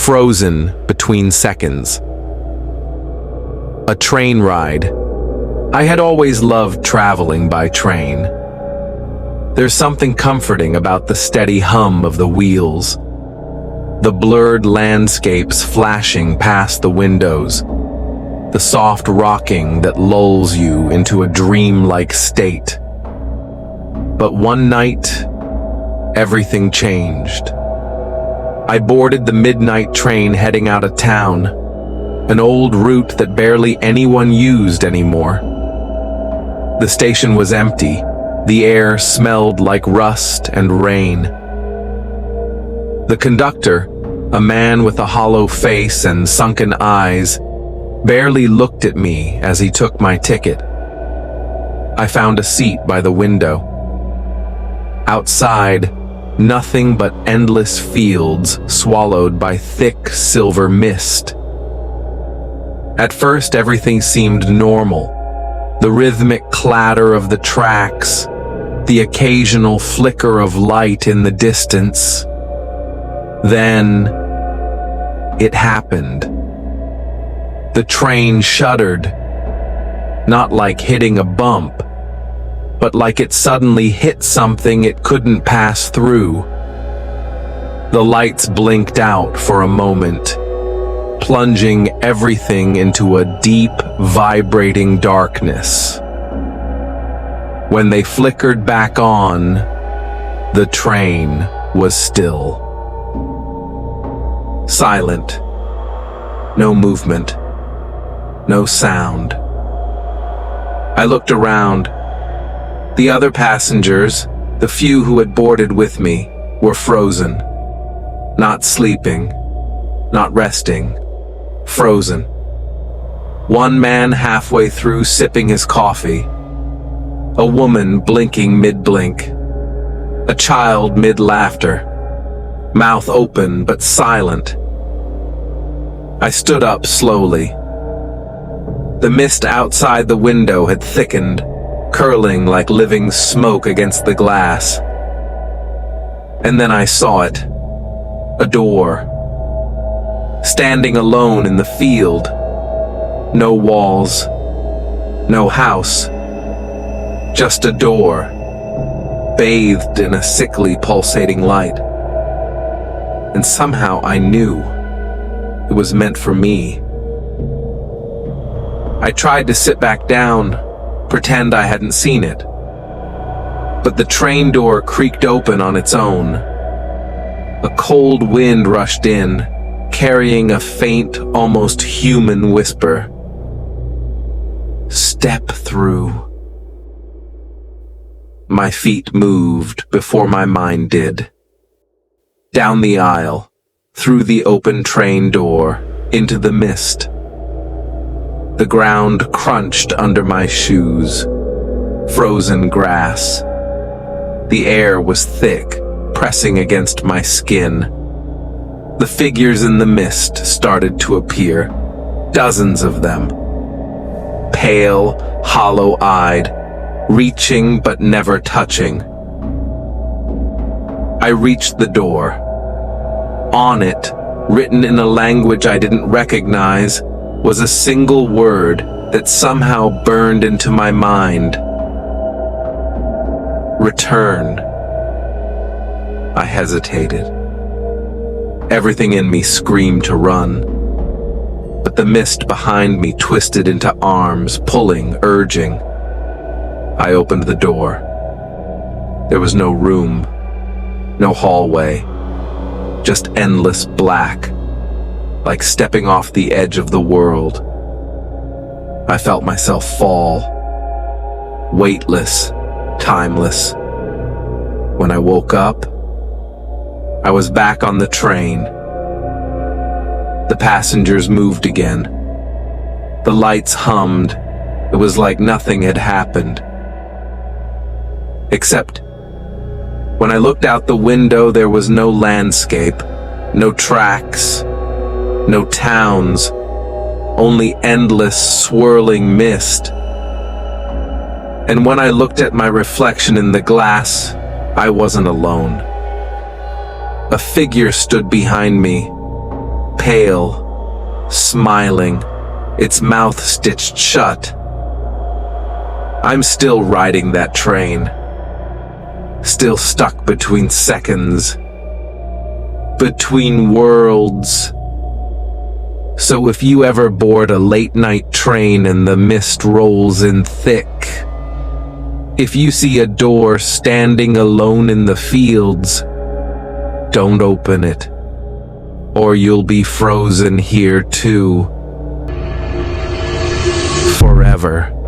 frozen between seconds. A train ride. I had always loved traveling by train. There's something comforting about the steady hum of the wheels, the blurred landscapes flashing past the windows, the soft rocking that lulls you into a dreamlike state. But one night, everything changed. I boarded the midnight train heading out of town, an old route that barely anyone used anymore. The station was empty. The air smelled like rust and rain. The conductor, a man with a hollow face and sunken eyes, barely looked at me as he took my ticket. I found a seat by the window. Outside, nothing but endless fields swallowed by thick silver mist. At first, everything seemed normal. The rhythmic clatter of the tracks, the occasional flicker of light in the distance. Then, it happened. The train shuddered, not like hitting a bump, but like it suddenly hit something it couldn't pass through. The lights blinked out for a moment, plunging everything into a deep, vibrating darkness. When they flickered back on, the train was still. Silent. No movement. No sound. I looked around. The other passengers, the few who had boarded with me, were frozen. Not sleeping. Not resting. Frozen. One man halfway through sipping his coffee. A woman blinking mid-blink. A child mid-laughter. Mouth open but silent. I stood up slowly. The mist outside the window had thickened, curling like living smoke against the glass. And then I saw it. A door. Standing alone in the field. No walls. No house. Just a door, bathed in a sickly pulsating light. And somehow I knew it was meant for me. I tried to sit back down, pretend I hadn't seen it. But the train door creaked open on its own. A cold wind rushed in, carrying a faint, almost human whisper. Step through. My feet moved before my mind did. Down the aisle, through the open train door, into the mist. The ground crunched under my shoes. Frozen grass. The air was thick, pressing against my skin. The figures in the mist started to appear. Dozens of them. Pale, hollow-eyed, reaching but never touching. I reached the door. On it, written in a language I didn't recognize, was a single word that somehow burned into my mind. Return. I hesitated. Everything in me screamed to run, but the mist behind me twisted into arms, pulling, urging. I opened the door. There was no room, no hallway, just endless black, like stepping off the edge of the world. I felt myself fall, weightless, timeless. When I woke up, I was back on the train. The passengers moved again. The lights hummed. It was like nothing had happened. Except, when I looked out the window, there was no landscape, no tracks, no towns, only endless swirling mist. And when I looked at my reflection in the glass, I wasn't alone. A figure stood behind me, pale, smiling, its mouth stitched shut. I'm still riding that train, still stuck between seconds, between worlds. So if you ever board a late-night train and the mist rolls in thick, if you see a door standing alone in the fields, don't open it, or you'll be frozen here too, forever.